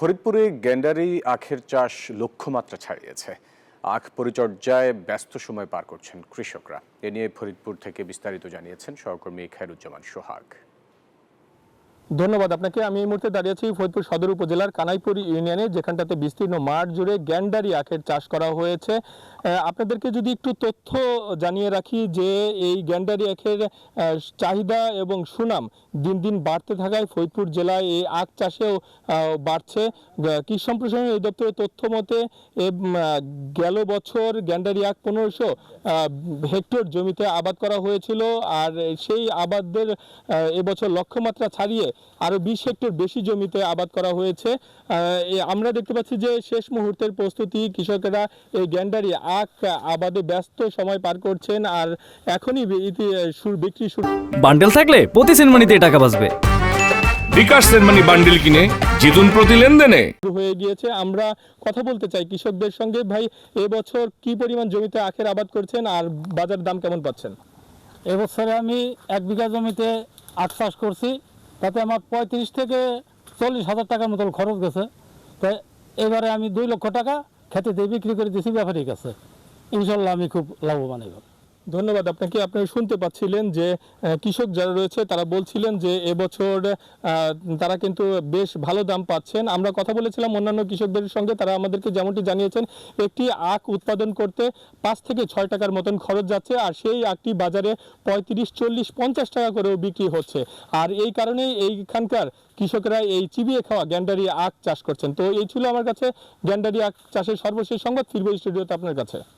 ফরিদপুরে গ্যান্ডারি আখের চাষ লক্ষ্যমাত্রা ছাড়িয়েছে। আখ পরিচর্যায় ব্যস্ত সময় পার করছেন কৃষকরা। এ নিয়ে ফরিদপুর থেকে বিস্তারিত জানিয়েছেন সহকর্মী খায়রুজ্জামান সোহাগ। ধন্যবাদ আপনাকে। আমি এই মুহূর্তে দাঁড়িয়ে আছি ফরিদপুর সদর উপজেলার কানাইপুর ইউনিয়নে, যেখানটাতে বিস্তীর্ণ মাঠ জুড়ে গ্যান্ডারি আখের চাষ করা হয়েছে। আপনাদেরকে যদি একটু তথ্য জানিয়ে রাখি যে এই গ্যান্ডারি আখের চাহিদা এবং সুনাম দিন দিন বাড়তে থাকায় ফরিদপুর জেলায় এই আখ চাষেও বাড়ছে। কৃষি সম্প্রসারণ অধিদপ্তরের তথ্য মতে গেল বছর গ্যান্ডারি আখ 1500 হেক্টর জমিতে আবাদ করা হয়েছিল, আর সেই আবাদদের এবছর লক্ষ্যমাত্রা ছাড়িয়ে আরো 20 হেক্টর বেশি জমিতে আবাদ করা হয়েছে। আমরা দেখতে পাচ্ছি যে শেষ মুহূর্তের প্রস্তুতি, কৃষকেরা এই গ্যান্ডারি আখ আবাদে ব্যস্ত সময় পার করছেন, আর এখনই বিক্রি শুরু। বান্ডেল থাকলে প্রতি সেনমানিতে টাকা বাঁচবে। বিকাশ সেনমানি বান্ডেল কিনে জিতুন প্রতি লেনদেনে। হয়ে গিয়েছে। আমরা কথা বলতে চাই কৃষকদের সঙ্গে। ভাই, এবছর কি পরিমাণ জমিতে আখের আবাদ করছেন আর বাজার দাম কেমন পাচ্ছেন? এবছরে আমি 1 বিঘা জমিতে আখ চাষ করছি, তাতে আমার 35 থেকে 40 হাজার টাকার মতন খরচ গেছে। তাই এবারে আমি 2 লক্ষ টাকা খেতে দিয়ে বিক্রি করে দিয়েছি ব্যাপারীর কাছে। ইনশাল্লাহ আমি খুব লাভবান এবার। ধন্যবাদ আপনাকে। আপনারা শুনতে পাচ্ছিলেন যে কৃষক যারা রয়েছে তারা বলছিলেন যে এবছর তারা কিন্তু বেশ ভালো দাম পাচ্ছেন। আমরা কথা বলেছিলাম অন্যান্য কৃষকদের সঙ্গে, তারা আমাদেরকে যেমনটি জানিয়েছেন একটি আখ উৎপাদন করতে 5 থেকে 6 টাকার মতন খরচ যাচ্ছে, আর সেই আখটি বাজারে 35, 40, 50 টাকা করেও বিক্রি হচ্ছে। আর এই কারণেই এইখানকার কৃষকরা এই চিবিয়ে খাওয়া গ্যান্ডারি আখ চাষ করছেন। তো এই ছিল আমার কাছে গ্যান্ডারি আখ চাষের সর্বশেষ সংবাদ। ফিরবো স্টুডিওতে আপনার কাছে।